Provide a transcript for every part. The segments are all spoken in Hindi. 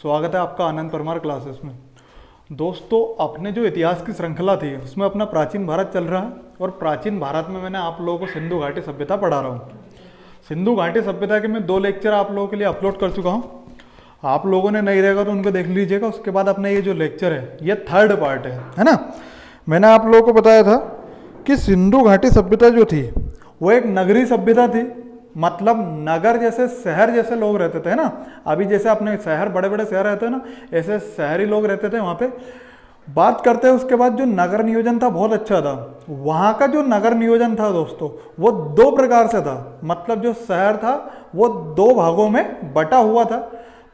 स्वागत है आपका आनंद परमार क्लासेस में। दोस्तों, अपने जो इतिहास की श्रृंखला थी उसमें अपना प्राचीन भारत चल रहा है और प्राचीन भारत में मैंने आप लोगों को सिंधु घाटी सभ्यता पढ़ा रहा हूँ। सिंधु घाटी सभ्यता के मैं 2 लेक्चर आप लोगों के लिए अपलोड कर चुका हूँ। आप लोगों ने नहीं रहेगा तो उनको देख लीजिएगा। उसके बाद अपना ये जो लेक्चर है ये 3rd पार्ट है ना। मैंने आप लोगों को बताया था कि सिंधु घाटी सभ्यता जो थी वो एक नगरीय सभ्यता थी, मतलब नगर जैसे शहर जैसे लोग रहते थे ना। अभी जैसे अपने शहर बड़े बड़े शहर रहते हैं ना, ऐसे शहरी लोग रहते थे वहाँ पे। बात करते हैं उसके बाद जो नगर नियोजन था बहुत अच्छा था। वहाँ का जो नगर नियोजन था दोस्तों वो 2 प्रकार से था, मतलब जो शहर था वो 2 भागों में बटा हुआ था।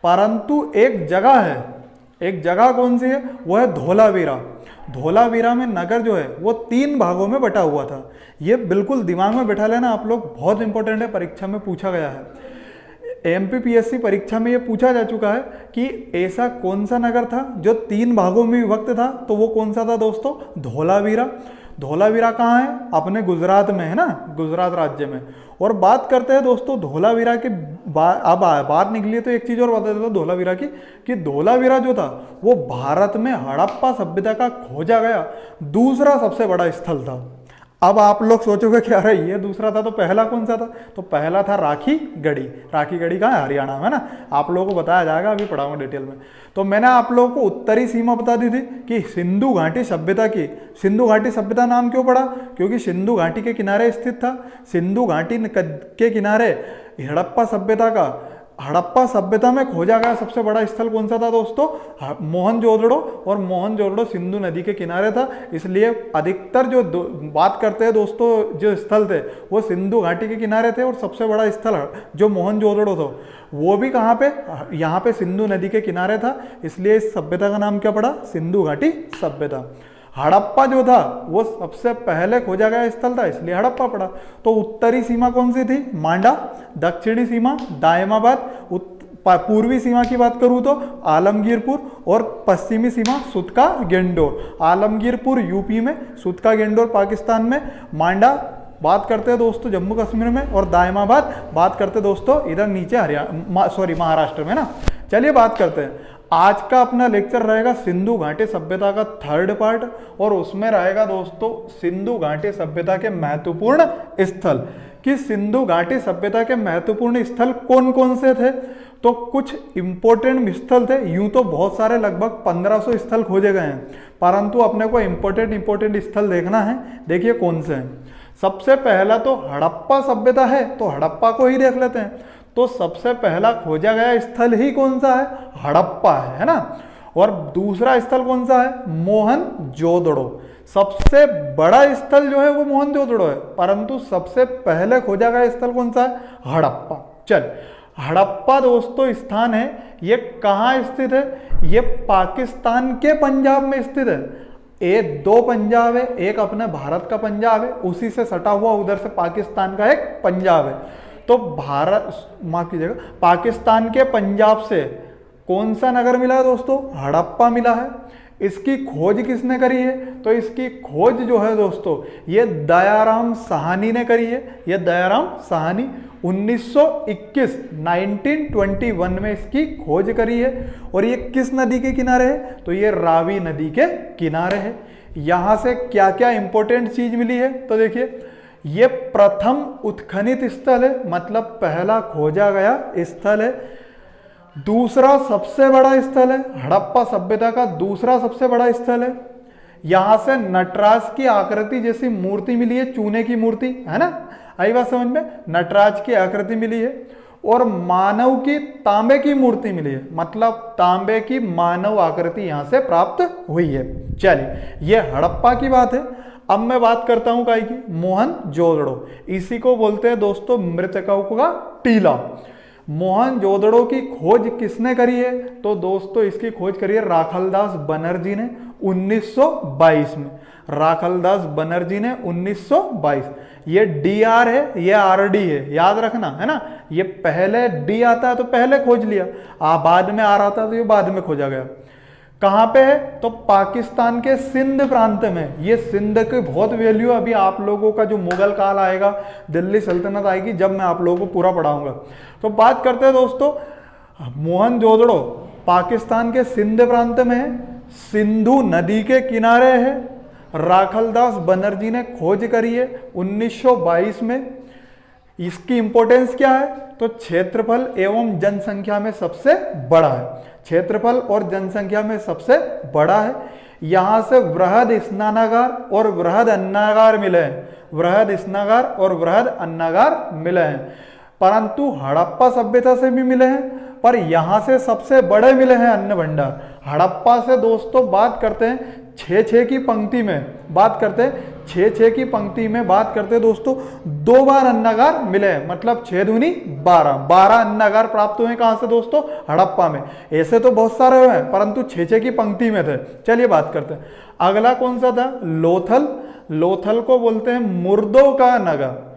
परंतु एक जगह है, एक जगह कौन सी है, वो है धोलावीरा। धोलावीरा में नगर जो है वो 3 भागों में बटा हुआ था। ये बिल्कुल दिमाग में बैठा लेना आप लोग, बहुत इंपॉर्टेंट है, परीक्षा में पूछा गया है। एमपीपीएससी परीक्षा में ये पूछा जा चुका है कि ऐसा कौन सा नगर था जो 3 भागों में विभक्त था, तो वो कौन सा था दोस्तों, धोलावीरा। धोलावीरा कहाँ है, अपने गुजरात में है ना, गुजरात राज्य में। और बात करते हैं दोस्तों धोलावीरा की, अब बात निकली है तो एक चीज और बता देता हूँ धोलावीरा की, कि धोलावीरा जो था वो भारत में हड़प्पा सभ्यता का खोजा गया दूसरा सबसे बड़ा स्थल था। अब आप लोग सोचोगे कि अरे ये दूसरा था तो पहला कौन सा था, तो पहला था राखी गढ़ी। राखी गढ़ी कहाँ है, हरियाणा में ना। आप लोगों को बताया जाएगा, अभी पढ़ाऊंगा डिटेल में। तो मैंने आप लोगों को उत्तरी सीमा बता दी थी कि सिंधु घाटी सभ्यता की। सिंधु घाटी सभ्यता नाम क्यों पड़ा, क्योंकि सिंधु घाटी के किनारे स्थित था। सिंधु घाटी के किनारे हड़प्पा सभ्यता का, हड़प्पा सभ्यता में खोजा गया सबसे बड़ा स्थल कौन सा था दोस्तों, मोहनजोदड़ो। और मोहनजोदड़ो सिंधु नदी के किनारे था, इसलिए अधिकतर जो बात करते हैं दोस्तों जो स्थल थे वो सिंधु घाटी के किनारे थे। और सबसे बड़ा स्थल जो मोहनजोदड़ो था वो भी कहाँ पे, यहाँ पे सिंधु नदी के किनारे था, इसलिए इस सभ्यता का नाम क्या पड़ा, सिंधु घाटी सभ्यता। हड़प्पा जो था वो सबसे पहले खोजा गया स्थल था, इसलिए हड़प्पा पड़ा। तो उत्तरी सीमा कौन सी थी, मांडा। दक्षिणी सीमा दायमाबाद। पूर्वी सीमा की बात करूं तो आलमगीरपुर। और पश्चिमी सीमा सुतका गेंडोर। आलमगीरपुर यूपी में, सुतका गेंडोर पाकिस्तान में, मांडा बात करते हैं दोस्तों जम्मू कश्मीर में, और दायमाबाद बात करते हैं दोस्तों इधर नीचे महाराष्ट्र में ना। चलिए बात करते हैं। आज का अपना लेक्चर रहेगा सिंधु घाटी सभ्यता का 3rd पार्ट, और उसमें रहेगा दोस्तों सिंधु घाटी सभ्यता के महत्वपूर्ण स्थल, कि सिंधु घाटी सभ्यता के महत्वपूर्ण स्थल कौन कौन से थे। तो कुछ इंपॉर्टेंट स्थल थे, यूं तो बहुत सारे लगभग 1500 स्थल खोजे गए हैं, परंतु अपने को इंपॉर्टेंट स्थल देखना है। देखिए कौन से हैं। सबसे पहला तो हड़प्पा सभ्यता है, तो हड़प्पा को ही देख लेते हैं। तो सबसे पहला खोजा गया स्थल ही कौन सा है, हड़प्पा है ना। और दूसरा स्थल कौन सा है, मोहनजोदड़ो। सबसे बड़ा स्थल जो है वो मोहनजोदड़ो है, परंतु सबसे पहले खोजा गया स्थल कौन सा है, हड़प्पा। चल, हड़प्पा दोस्तों स्थान है, ये कहाँ स्थित है, ये पाकिस्तान के पंजाब में स्थित है। ये 2 पंजाब है, एक अपने भारत का पंजाब है, उसी से सटा हुआ उधर से पाकिस्तान का एक पंजाब है। तो भारत, माफ कीजिएगा, पाकिस्तान के पंजाब से कौन सा नगर मिला है दोस्तों, हड़प्पा मिला है। इसकी खोज किसने करी है, तो इसकी खोज जो है दोस्तों ये दयाराम साहनी ने करी है। ये दयाराम साहनी 1921 में इसकी खोज करी है। और ये किस नदी के किनारे है, तो ये रावी नदी के किनारे है। यहां से क्या क्या इंपॉर्टेंट चीज मिली है, तो देखिए ये प्रथम उत्खनित स्थल है, मतलब पहला खोजा गया स्थल है। दूसरा सबसे बड़ा स्थल है, हड़प्पा सभ्यता का दूसरा सबसे बड़ा स्थल है। यहां से नटराज की आकृति जैसी मूर्ति मिली है, चूने की मूर्ति है ना, आई बात समझ में, नटराज की आकृति मिली है। और मानव की तांबे की मूर्ति मिली है, मतलब तांबे की मानव आकृति यहां से प्राप्त हुई है। चलिए, ये हड़प्पा की बात है। अब मैं बात करता हूं काय की, मोहनजोदड़ो। इसी को बोलते हैं दोस्तों मृतकों का टीला। मोहनजोदड़ो की खोज किसने करी है, तो दोस्तों इसकी खोज करी है राखलदास बनर्जी ने 1922 में। राखलदास बनर्जी ने 1922। ये डीआर है, ये आरडी है, याद रखना है ना। ये पहले डी आता है तो पहले खोज लिया, बाद में आर आता है तो ये बाद में खोजा गया। कहाँ पे है, तो पाकिस्तान के सिंध प्रांत में। ये सिंध की बहुत वैल्यू, अभी आप लोगों का जो मुगल काल आएगा, दिल्ली सल्तनत आएगी, जब मैं आप लोगों को पूरा पढ़ाऊंगा। तो बात करते हैं दोस्तों मोहनजोदड़ो पाकिस्तान के सिंध प्रांत में है, सिंधु नदी के किनारे है, राखलदास बनर्जी ने खोज करी है 1922 में। इसकी इंपॉर्टेंस क्या है? तो क्षेत्रफल एवं जनसंख्या में सबसे बड़ा है, क्षेत्रफल और जनसंख्या में सबसे बड़ा है। यहां से वृहद स्नानागार और वृहद अन्नागार मिले हैं, वृहद स्नानागार और वृहद अन्नागार मिले हैं, परंतु हड़प्पा सभ्यता से भी मिले हैं, पर यहां से सबसे बड़े मिले हैं अन्न भंडार। हड़प्पा से दोस्तों बात करते हैं 6-6 की पंक्ति में बात करते हैं, 6-6 की पंक्ति में बात करते हैं दोस्तों, 2 बार अन्नागार मिले हैं, मतलब 6 दूनी 12 अन्नागार प्राप्त हुए। कहां से दोस्तों? हड़प्पा में। ऐसे तो बहुत सारे हुए हैं, परंतु 6-6 की पंक्ति में थे। चलिए बात करते हैं। अगला कौन सा था? लोथल। लोथल को बोलते हैं मुर्दों का नगर।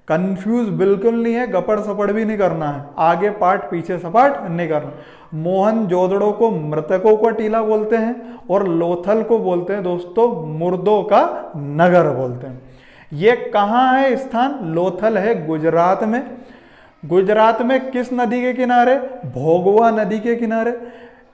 कंफ्यूज बिल्कुल नहीं है, गपड़ सपड़ भी नहीं करना है, आगे पाठ पीछे सपाट नहीं करना। मोहनजोदड़ो को मृतकों का टीला बोलते हैं और लोथल को बोलते हैं दोस्तों मुर्दों का नगर बोलते हैं। ये कहाँ है स्थान? लोथल है गुजरात में। गुजरात में किस नदी के किनारे? भोगवा नदी के किनारे।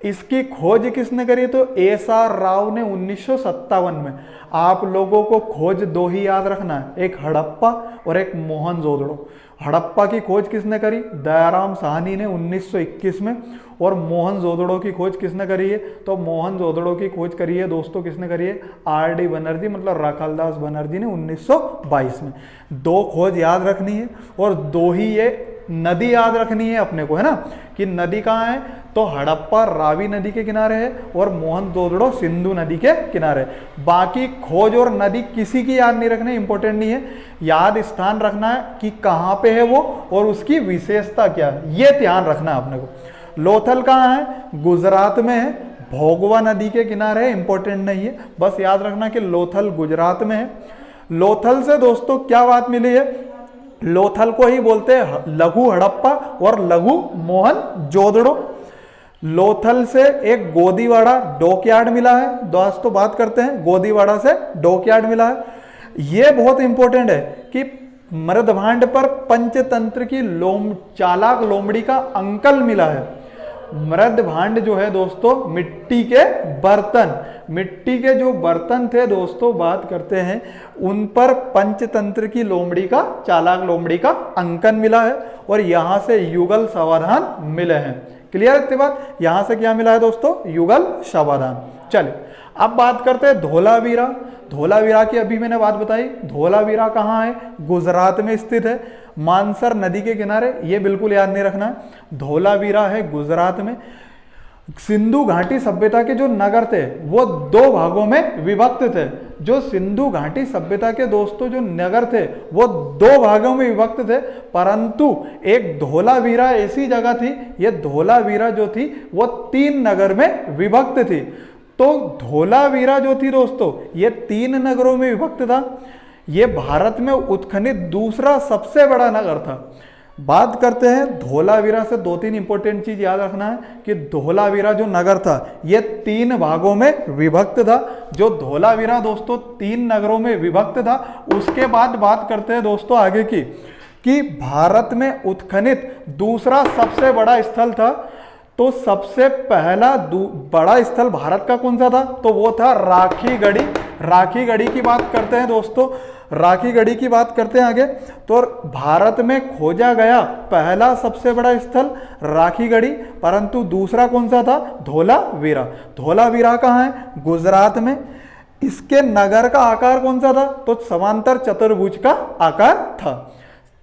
इसकी खोज किसने करी? तो एस.आर. राव ने 1957 में। आप लोगों को खोज 2 ही याद रखना है, एक हड़प्पा और एक मोहनजोदड़ो। हड़प्पा की खोज किसने करी? दयाराम साहनी ने 1921 में। और मोहनजोदड़ो की खोज किसने करी है? तो मोहनजोदड़ो की खोज करी है दोस्तों किसने करी है? आर.डी. बनर्जी, मतलब राखालदास बनर्जी ने 1922 में। 2 खोज याद रखनी है और 2 ही ये नदी याद रखनी है अपने को, है ना, कि नदी कहाँ है? तो हड़प्पा रावी नदी के किनारे है और मोहनजोदड़ो सिंधु नदी के किनारे। बाकी खोज और नदी किसी की याद नहीं रखना, इंपॉर्टेंट नहीं है। याद स्थान रखना है कि कहाँ पे है वो और उसकी विशेषता क्या है, ये ध्यान रखना है अपने को। लोथल कहाँ है? गुजरात में है, भोगवा नदी के किनारे है, इंपॉर्टेंट नहीं है, बस याद रखना कि लोथल गुजरात में है। लोथल से दोस्तों क्या बात मिली है? लोथल को ही बोलते हैं लघु हड़प्पा और लघु मोहनजोदड़ो। लोथल से एक गोदीवाड़ा डॉकयार्ड मिला है, दोस्तों बात करते हैं, गोदीवाड़ा से डॉकयार्ड मिला है। यह बहुत इंपॉर्टेंट है कि मृदभांड पर पंचतंत्र की चालाक लोमड़ी का अंकल मिला है। मृदभांड जो है दोस्तों मिट्टी के बर्तन, मिट्टी के जो बर्तन थे दोस्तों बात करते हैं, उन पर पंचतंत्र की लोमड़ी का, चालाक लोमड़ी का अंकन मिला है और यहां से युगल समाधान मिले हैं। क्लियर है बात? यहां से क्या मिला है दोस्तों? युगल समाधान। चलिए अब बात करते हैं धोलावीरा। धोलावीरा की अभी मैंने बात बताई। धोलावीरा कहाँ है? गुजरात में स्थित है, मानसर नदी के किनारे। ये बिल्कुल याद नहीं रखना है, धोलावीरा है गुजरात में। सिंधु घाटी सभ्यता के जो नगर थे वो 2 भागों में विभक्त थे। जो सिंधु घाटी सभ्यता के दोस्तों जो नगर थे वो 2 भागों में विभक्त थे, परंतु एक धोलावीरा ऐसी जगह थी, ये धोलावीरा जो थी वो 3 नगर में विभक्त थी। तो धोलावीरा जो थी दोस्तों ये 3 नगरों में विभक्त था। ये भारत में उत्खनित दूसरा सबसे बड़ा नगर था। बात करते हैं धोलावीरा से 2-3 इंपॉर्टेंट चीज याद रखना है कि धोलावीरा जो नगर था ये 3 भागों में विभक्त था। जो धोलावीरा दोस्तों 3 नगरों में विभक्त था, उसके बाद बात करते हैं दोस्तों आगे की कि भारत में उत्खनित दूसरा सबसे बड़ा स्थल था। तो सबसे पहला बड़ा स्थल भारत का कौन सा था? तो वो था राखीगढ़ी। राखीगढ़ी की बात करते हैं दोस्तों, राखीगढ़ी की बात करते हैं आगे। तो भारत में खोजा गया पहला सबसे बड़ा स्थल राखीगढ़ी, परंतु दूसरा कौन सा था? धोलावीरा। धोलावीरा कहाँ है? गुजरात में। इसके नगर का आकार कौन सा था? तो समांतर चतुर्भुज का आकार था।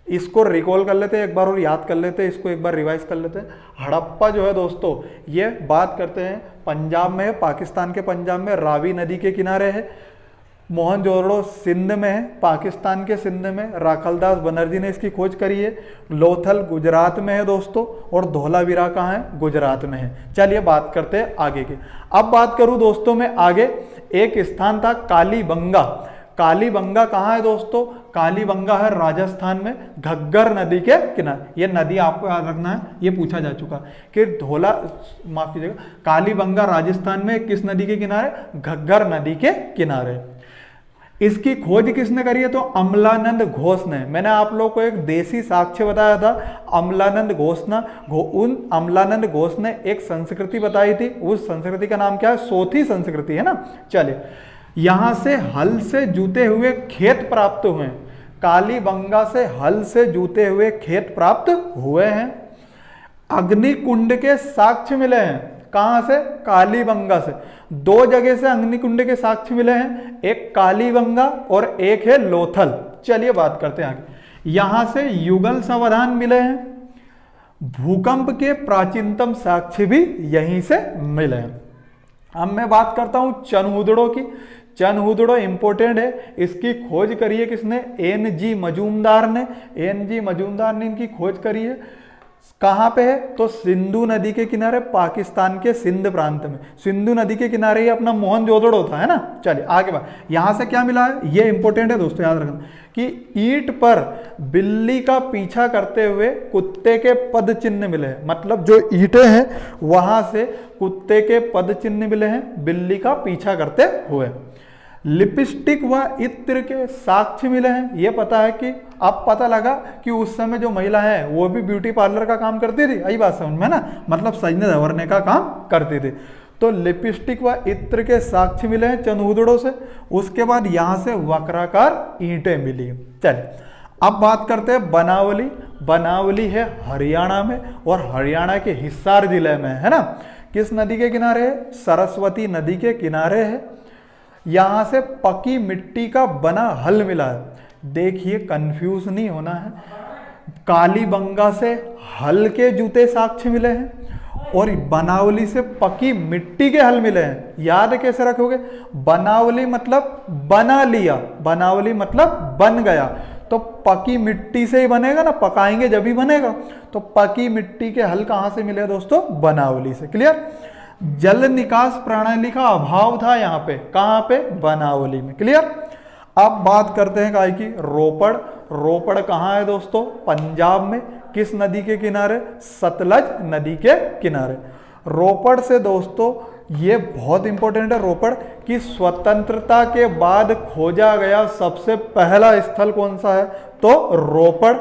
इसको रिकॉल कर लेते हैं एक बार और याद कर लेते हैं, इसको एक बार रिवाइज कर लेते हैं। हड़प्पा जो है दोस्तों ये बात करते हैं पंजाब में है, पाकिस्तान के पंजाब में, रावी नदी के किनारे है। मोहनजोदड़ो सिंध में है, पाकिस्तान के सिंध में, राखालदास बनर्जी ने इसकी खोज करी है। लोथल गुजरात में है दोस्तों और धोलावीरा कहाँ है? गुजरात में है। चलिए बात करते हैं आगे की। अब बात करूं दोस्तों मैं आगे, एक स्थान था कालीबंगा। कालीबंगा कहाँ है दोस्तों? कालीबंगा है राजस्थान में, घग्गर नदी के किनारे। ये नदी आपको याद रखना है, ये पूछा जा चुका कि माफ कीजिएगा, कालीबंगा राजस्थान में किस नदी के किनारे? घग्गर नदी के किनारे। इसकी खोज किसने करी है? तो अमलानंद घोष ने। मैंने आप लोगों को एक देसी साक्ष्य बताया था, अमलानंद घोष उन अमलानंद घोष ने एक संस्कृति बताई थी, उस संस्कृति का नाम क्या है? सोथी संस्कृति है ना। चलिए, यहां से हल से जूते हुए खेत प्राप्त हुए हैं, कालीबंगा से हल से जूते हुए खेत प्राप्त हुए हैं। अग्निकुंड के साक्ष्य मिले हैं, कहां से? कालीबंगा से। दो जगह से अग्निकुंड के साक्ष्य मिले हैं, एक कालीबंगा और एक है लोथल। चलिए बात करते हैं आगे। यहां से युगल समाधान मिले हैं, भूकंप के प्राचीनतम साक्ष्य भी यहीं से मिले हैं। अब मैं बात करता हूं चनहुदड़ो की। चनहुदड़ो इंपोर्टेंट है, इसकी खोज करी है किसने? एन.जी. मजूमदार ने। एन.जी. मजूमदार ने इनकी खोज करी है। कहां पे है? तो सिंधु नदी के किनारे, पाकिस्तान के सिंध प्रांत में। सिंधु नदी के किनारे ही अपना मोहनजोदड़ो था, है ना। चलिए आगे बात। यहां से क्या मिला है? ये इंपॉर्टेंट है दोस्तों, याद रखना कि ईंट पर बिल्ली का पीछा करते हुए कुत्ते के पद चिन्ह मिले हैं। मतलब जो ईंटें हैं वहां से कुत्ते के पद चिन्ह मिले हैं, बिल्ली का पीछा करते हुए। लिपस्टिक व इत्र के साक्ष्य मिले हैं। ये पता है कि अब पता लगा कि उस समय जो महिला है वो भी ब्यूटी पार्लर का काम करती थी। यही बात समझ में ना, मतलब सजने संवरने का काम करती थी। तो लिपस्टिक व इत्र के साक्ष्य मिले हैं चनहुदड़ो से। उसके बाद यहां से वक्राकार ईंटें मिली। चलिए अब बात करते हैं बनावली। बनावली है हरियाणा में और हरियाणा के हिसार जिले में, है ना। किस नदी के किनारे है? सरस्वती नदी के किनारे है। यहां से पकी मिट्टी का बना हल मिला है। देखिए कंफ्यूज नहीं होना है, कालीबंगा से हल के जूते साक्ष्य मिले हैं और बनावली से पकी मिट्टी के हल मिले हैं। याद कैसे रखोगे? बनावली मतलब बना लिया, बनावली मतलब बन गया, तो पकी मिट्टी से ही बनेगा ना, पकाएंगे जब ही बनेगा। तो पकी मिट्टी के हल कहां से मिले दोस्तों? बनावली से। क्लियर? जल निकास प्रणाली का अभाव था यहाँ पे, कहां पे? बनावली में। क्लियर? अब बात करते हैं काय की? रोपड़। रोपड़ कहाँ है दोस्तों? पंजाब में। किस नदी के किनारे? सतलज नदी के किनारे। रोपड़ से दोस्तों ये बहुत इंपॉर्टेंट है, रोपड़ की स्वतंत्रता के बाद खोजा गया सबसे पहला स्थल कौन सा है? तो रोपड़।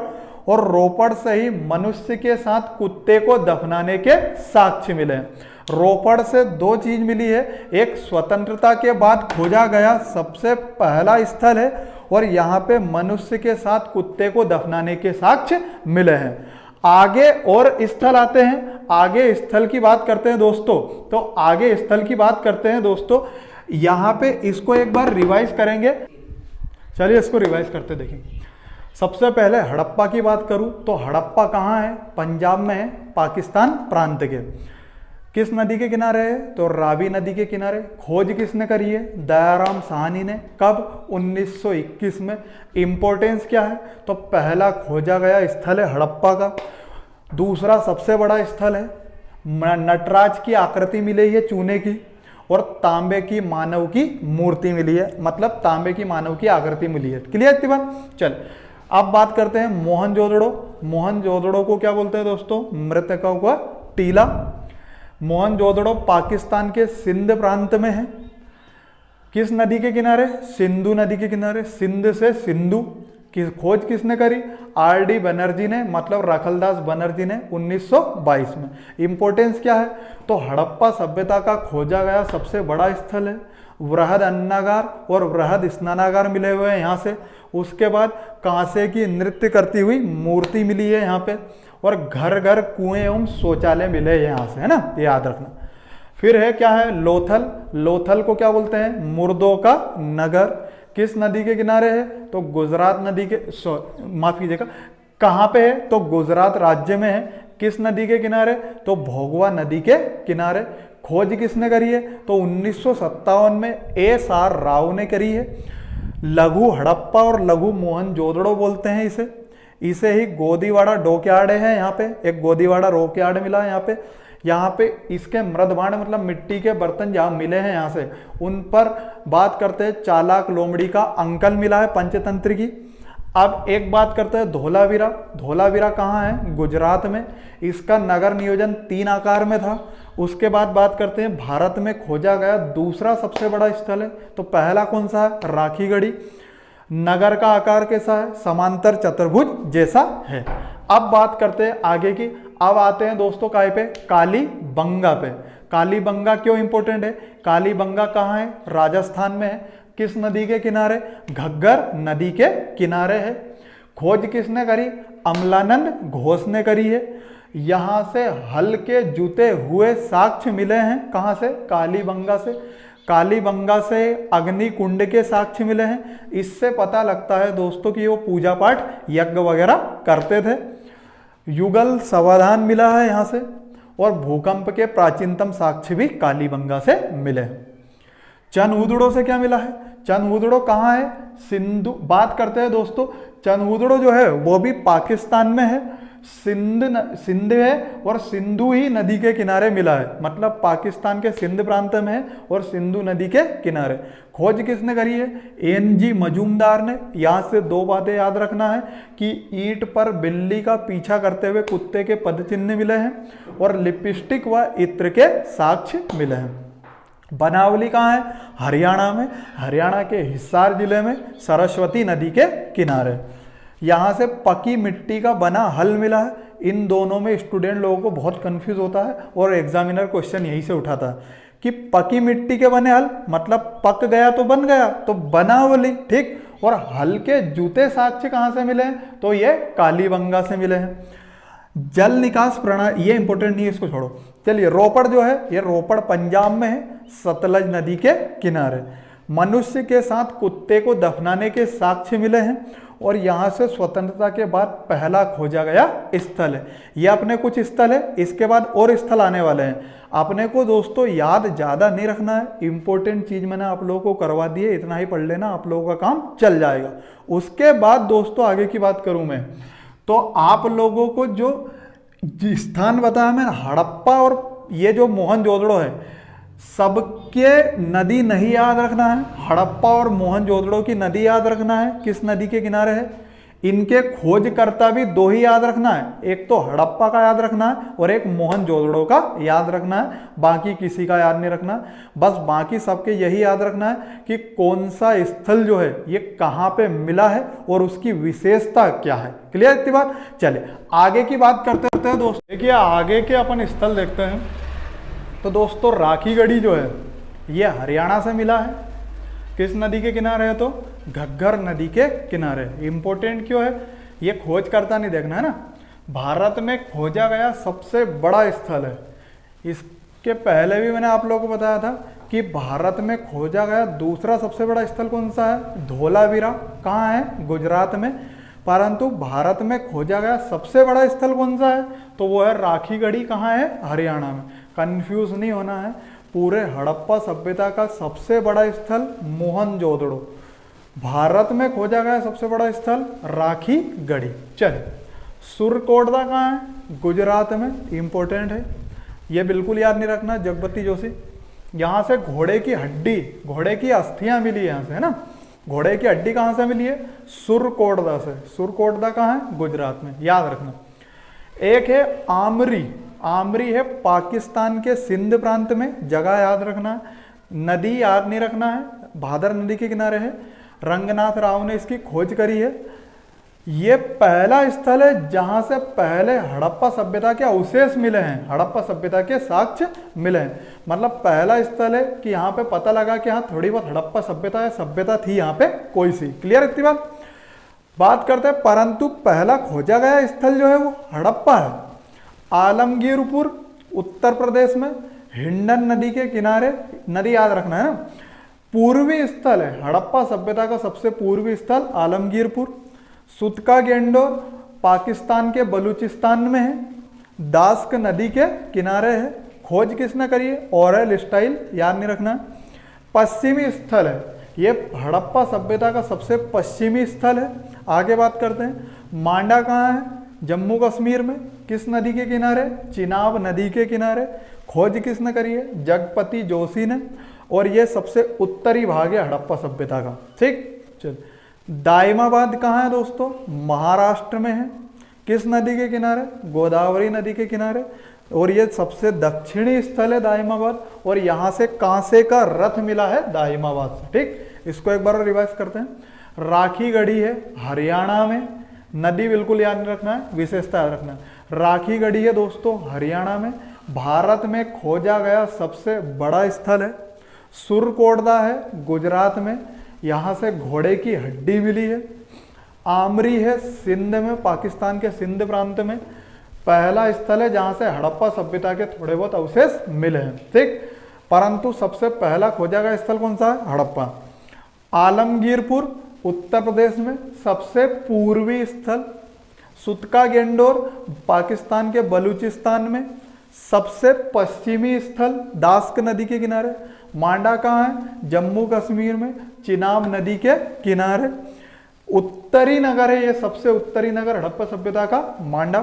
और रोपड़ से ही मनुष्य के साथ कुत्ते को दफनाने के साक्ष्य मिले हैं। रोपड़ से दो चीज मिली है, एक स्वतंत्रता के बाद खोजा गया सबसे पहला स्थल है और यहाँ पे मनुष्य के साथ कुत्ते को दफनाने के साक्ष्य मिले हैं। आगे और स्थल आते हैं, आगे स्थल की बात करते हैं दोस्तों। तो आगे स्थल की बात करते हैं दोस्तों, यहाँ पे इसको एक बार रिवाइज करेंगे। चलिए इसको रिवाइज करते देखेंगे। सबसे पहले हड़प्पा की बात करूं तो हड़प्पा कहाँ है? पंजाब में है, पाकिस्तान प्रांत के। किस नदी के किनारे है? तो रावी नदी के किनारे। खोज किसने करी है? दयाराम साहनी ने। कब? 1921 में। इंपॉर्टेंस क्या है? तो पहला खोजा गया स्थल है हड़प्पा का। दूसरा सबसे बड़ा स्थल है, नटराज की आकृति मिली है चूने की और तांबे की मानव की मूर्ति मिली है, मतलब तांबे की मानव की आकृति मिली है। क्लियर इतनी बात? चल अब बात करते हैं मोहनजोदड़ो। मोहनजोदड़ो को क्या बोलते हैं दोस्तों? मृतकों का टीला। मोहनजोदड़ो पाकिस्तान के सिंध प्रांत में है। किस नदी के किनारे? सिंधु नदी के किनारे। सिंध से सिंधु की खोज किसने करी? आर.डी. बनर्जी ने, मतलब रखलदास बनर्जी ने 1922 में। इंपॉर्टेंस क्या है? तो हड़प्पा सभ्यता का खोजा गया सबसे बड़ा स्थल है। वृहद अन्नागार और वृहद स्नानागार मिले हुए हैं यहाँ से। उसके बाद कांसे की नृत्य करती हुई मूर्ति मिली है यहाँ पे और घर घर कुएं एवं शौचालय मिले यहाँ से, है ना, ये याद रखना। फिर है क्या है? लोथल। लोथल को क्या बोलते हैं? मुर्दों का नगर। किस नदी के किनारे है? तो गुजरात नदी के, माफ कीजिएगा, कहाँ पे है? तो गुजरात राज्य में है। किस नदी के किनारे? तो भोगवा नदी के किनारे। खोज किसने करी है? तो 1957 में एस.आर. राव ने करी है। लघु हड़प्पा और लघु मोहनजोदड़ो बोलते हैं इसे। इसे ही गोदीवाड़ा डॉकयार्ड है, यहाँ पे एक गोदीवाड़ा डॉकयार्ड मिला है यहाँ पे। यहाँ पे इसके मृदभांड मतलब मिट्टी के बर्तन जहाँ मिले हैं यहाँ से, उन पर बात करते हैं। चालाक लोमड़ी का अंकल मिला है पंचतंत्र की। अब एक बात करते हैं धोलावीरा। धोलावीरा कहाँ है? गुजरात में। इसका नगर नियोजन 3 आकार में था उसके बाद बात करते हैं भारत में खोजा गया दूसरा सबसे बड़ा स्थल है, तो पहला कौन सा है? राखीगढ़ी। नगर का आकार कैसा है? समांतर चतुर्भुज जैसा है। अब बात करते हैं आगे की। अब आते हैं दोस्तों काय पे? कालीबंगा पे। कालीबंगा क्यों इंपॉर्टेंट है? कालीबंगा कहाँ है? राजस्थान में है। किस नदी के किनारे? घग्गर नदी के किनारे है। खोज किसने करी? अमलानंद घोष ने करी है। यहां से हल्के जुते हुए साक्ष्य मिले हैं। कहां से? कालीबंगा से। कालीबंगा से अग्नि कुंड के साक्ष्य मिले हैं। इससे पता लगता है दोस्तों कि वो पूजा पाठ यज्ञ वगैरह करते थे। युगल समाधान मिला है यहां से, और भूकंप के प्राचीनतम साक्ष्य भी कालीबंगा से मिले हैं। चनहुदड़ो से क्या मिला है? चनहुदड़ो कहाँ है? सिंधु। बात करते हैं दोस्तों, चनहुदड़ो जो है वो भी पाकिस्तान में है। सिंध है और सिंधु ही नदी के किनारे मिला है, मतलब पाकिस्तान के सिंध प्रांत में है और सिंधु नदी के किनारे। खोज किसने करी है? एन.जी. मजूमदार ने। यहाँ से दो बातें याद रखना है कि ईंट पर बिल्ली का पीछा करते हुए कुत्ते के पद चिन्ह मिले हैं और लिपस्टिक व इत्र के साक्ष्य मिले हैं। बनावली कहाँ है? हरियाणा में। हरियाणा के हिसार जिले में, सरस्वती नदी के किनारे। यहाँ से पकी मिट्टी का बना हल मिला है। इन दोनों में स्टूडेंट लोगों को बहुत कंफ्यूज होता है और एग्जामिनर क्वेश्चन यही से उठाता है कि पकी मिट्टी के बने हल मतलब पक गया तो बन गया, तो बनावली, ठीक। और हल के जूते साक्ष्य कहाँ से मिले हैं? तो ये कालीबंगा से मिले हैं। जल निकास प्रणाली, ये इंपॉर्टेंट नहीं है, इसको छोड़ो। चलिए, रोपड़ जो है, ये रोपड़ पंजाब में है, सतलज नदी के किनारे। मनुष्य के साथ कुत्ते को दफनाने के साक्ष्य मिले हैं और यहाँ से स्वतंत्रता के बाद पहला खोजा गया स्थल है। ये अपने कुछ स्थल है, इसके बाद और स्थल आने वाले हैं। अपने को दोस्तों याद ज़्यादा नहीं रखना है, इंपॉर्टेंट चीज़ मैंने आप लोगों को करवा दी है, इतना ही पढ़ लेना, आप लोगों का काम चल जाएगा। उसके बाद दोस्तों आगे की बात करूँ मैं, तो आप लोगों को जो स्थान बताया मैं, हड़प्पा और ये जो मोहनजोदड़ो है, सबके नदी नहीं याद रखना है। हड़प्पा और मोहनजोदड़ो की नदी याद रखना है, किस नदी के किनारे है। इनके खोजकर्ता भी दो ही याद रखना है, एक तो हड़प्पा का याद रखना है और एक मोहनजोदड़ो का याद रखना है, बाकी किसी का याद नहीं रखना। बस बाकी सबके यही याद रखना है कि कौन सा स्थल जो है ये कहाँ पे मिला है और उसकी विशेषता क्या है। क्लियर इतनी बात? चलिए आगे की बात करते हैं दोस्तों। देखिए आगे के अपन स्थल देखते हैं। तो दोस्तों राखीगढ़ी जो है ये हरियाणा से मिला है। किस नदी के किनारे है? तो घग्गर नदी के किनारे। इंपॉर्टेंट क्यों है? ये खोज करता नहीं देखना है ना। भारत में खोजा गया सबसे बड़ा स्थल है। इसके पहले भी मैंने आप लोगों को बताया था कि भारत में खोजा गया दूसरा सबसे बड़ा स्थल कौन सा है? धोलावीरा। कहाँ है? गुजरात में। परंतु भारत में खोजा गया सबसे बड़ा स्थल कौन सा है? तो वो है राखीगढ़ी। कहाँ है? हरियाणा में। कंफ्यूज नहीं होना है, पूरे हड़प्पा सभ्यता का सबसे बड़ा स्थल मोहनजोदड़ो। भारत में खोजा गया सबसे बड़ा स्थल राखीगढ़ी। चलिए, सुरकोटदा कहाँ है? गुजरात में। इंपॉर्टेंट है, ये बिल्कुल याद नहीं रखना। जगपति जोशी। यहाँ से घोड़े की हड्डी, घोड़े की अस्थियां मिली है यहाँ से, है ना। घोड़े की हड्डी कहाँ से मिली है? सुरकोटदा से। सुरकोटदा कहाँ है? गुजरात में, याद रखना। एक है आमरी। आमरी है पाकिस्तान के सिंध प्रांत में, जगह याद रखना है। नदी याद नहीं रखना है, भादर नदी के किनारे है। रंगनाथ राव ने इसकी खोज करी है। ये पहला स्थल है जहां से पहले हड़प्पा सभ्यता के अवशेष मिले हैं, हड़प्पा सभ्यता के साक्ष्य मिले हैं। मतलब पहला स्थल है कि यहाँ पे पता लगा कि हाँ थोड़ी बहुत हड़प्पा सभ्यता है, सभ्यता थी यहाँ पे कोई सी। क्लियर इतनी बात करते हैं। परंतु पहला खोजा गया स्थल जो है वो हड़प्पा है। आलमगीरपुर उत्तर प्रदेश में, हिंडन नदी के किनारे। नदी याद रखना है ना। पूर्वी स्थल है हड़प्पा सभ्यता का, सबसे पूर्वी स्थल आलमगीरपुर। सुतका गेंडोर पाकिस्तान के बलूचिस्तान में है, दास्क नदी के किनारे है। खोज किसने करी है? ऑरेल स्टाइल, याद नहीं रखना। पश्चिमी स्थल है, ये हड़प्पा सभ्यता का सबसे पश्चिमी स्थल है। आगे बात करते हैं। मांडा कहाँ है? जम्मू कश्मीर में। किस नदी के किनारे? चिनाब नदी के किनारे। खोज किसने करी है? जगपति जोशी ने। और ये सबसे उत्तरी भाग है हड़प्पा सभ्यता का, ठीक। चल, दाइमाबाद कहाँ है दोस्तों? महाराष्ट्र में है। किस नदी के किनारे? गोदावरी नदी के किनारे। और ये सबसे दक्षिणी स्थल है दाहिमाबाद, और यहाँ से कांसे का रथ मिला है दाहिमाबाद से। ठीक, इसको एक बार रिवाइज करते हैं। राखी गढ़ी है हरियाणा में, नदी बिल्कुल याद रखना है, विशेषता याद रखना है। राखी गढ़ी है दोस्तों हरियाणा में। भारत में खोजा गया सबसे बड़ा स्थल है। सुरकोटदा है गुजरात में, यहाँ से घोड़े की हड्डी मिली है। आमरी है सिंध में, पाकिस्तान के सिंध प्रांत में। पहला स्थल है जहाँ से हड़प्पा सभ्यता के थोड़े बहुत अवशेष मिले हैं। ठीक, परंतु सबसे पहला खोजा गया स्थल कौन सा है? हड़प्पा। आलमगीरपुर उत्तर प्रदेश में सबसे पूर्वी स्थल। सुतका गेंडोर पाकिस्तान के बलूचिस्तान में सबसे पश्चिमी स्थल, दास्क नदी के किनारे। मांडा कहाँ है? जम्मू कश्मीर में, चिनाब नदी के किनारे। उत्तरी नगर है ये, सबसे उत्तरी नगर हड़प्पा सभ्यता का मांडा।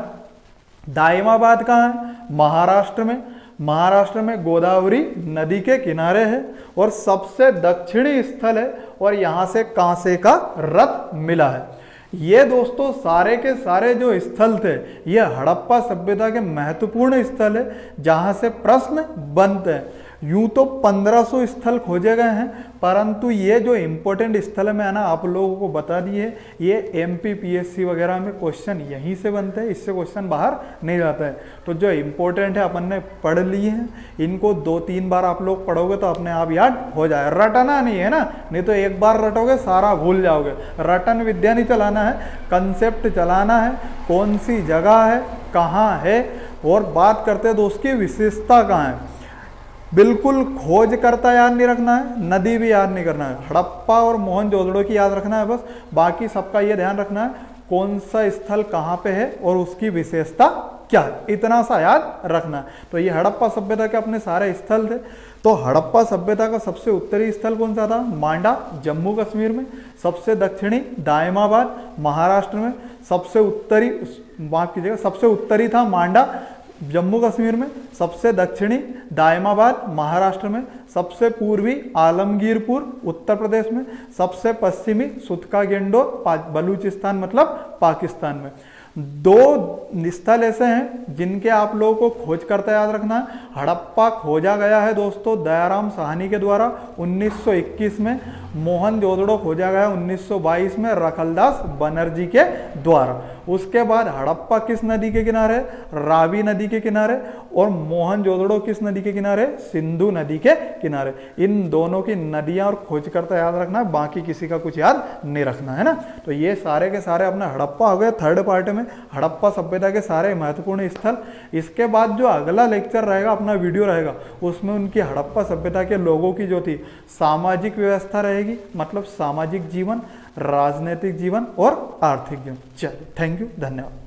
दाइमाबाद कहाँ है? महाराष्ट्र में। महाराष्ट्र में गोदावरी नदी के किनारे है और सबसे दक्षिणी स्थल है, और यहाँ से कांसे का रथ मिला है। ये दोस्तों सारे के सारे जो स्थल थे ये हड़प्पा सभ्यता के महत्वपूर्ण स्थल है जहाँ से प्रश्न बनते हैं। यूं तो 1500 स्थल खोजे गए हैं, परंतु ये जो इम्पोर्टेंट स्थल है मैं ना आप लोगों को बता दिए, ये MPPSC वगैरह में क्वेश्चन यहीं से बनते हैं, इससे क्वेश्चन बाहर नहीं जाता है। तो जो इम्पोर्टेंट है अपन ने पढ़ लिए हैं, इनको 2-3 बार आप लोग पढ़ोगे तो अपने आप याद हो जाए। रटना नहीं है ना, नहीं तो एक बार रटोगे सारा भूल जाओगे। रटन विद्या नहीं चलाना है, कंसेप्ट चलाना है। कौन सी जगह है, कहाँ है, और बात करते हैं तो उसकी विशेषता कहाँ है। बिल्कुल खोज करता याद नहीं रखना है, नदी भी याद नहीं करना है। हड़प्पा और मोहनजोदड़ो की याद रखना है बस, बाकी सबका ये ध्यान रखना है कौन सा स्थल कहाँ पे है और उसकी विशेषता क्या है, इतना सा याद रखना है। तो ये हड़प्पा सभ्यता के अपने सारे स्थल थे। तो हड़प्पा सभ्यता का सबसे उत्तरी स्थल कौन सा था? मांडा जम्मू कश्मीर में। सबसे दक्षिणी दाइमाबाद महाराष्ट्र में। सबसे उत्तरी, माफ कीजिएगा, सबसे उत्तरी था मांडा जम्मू कश्मीर में। सबसे दक्षिणी दाइमाबाद महाराष्ट्र में। सबसे पूर्वी आलमगीरपुर उत्तर प्रदेश में। सबसे पश्चिमी सुतका गेंडोर बलूचिस्तान मतलब पाकिस्तान में। 2 स्थल ऐसे हैं जिनके आप लोगों को खोज करता याद रखना है। हड़प्पा खोजा गया है दोस्तों दयाराम साहनी के द्वारा 1921 में। मोहनजोदड़ो खोजा गया 1922 में रखलदास बनर्जी के द्वारा। उसके बाद हड़प्पा किस नदी के किनारे? रावी नदी के किनारे। और मोहनजोदड़ो किस नदी के किनारे? सिंधु नदी के किनारे। इन दोनों की नदियां और खोज करता याद रखना है, बाकी किसी का कुछ याद नहीं रखना है ना। तो ये सारे के सारे अपने हड़प्पा हो गए थर्ड पार्ट में, हड़प्पा सभ्यता के सारे महत्वपूर्ण स्थल। इसके बाद जो अगला लेक्चर रहेगा, अपना वीडियो रहेगा, उसमें उनकी हड़प्पा सभ्यता के लोगों की जो थी सामाजिक व्यवस्था रहेगी, मतलब सामाजिक जीवन, राजनीतिक जीवन और आर्थिक जीवन। चलिए, थैंक यू, धन्यवाद।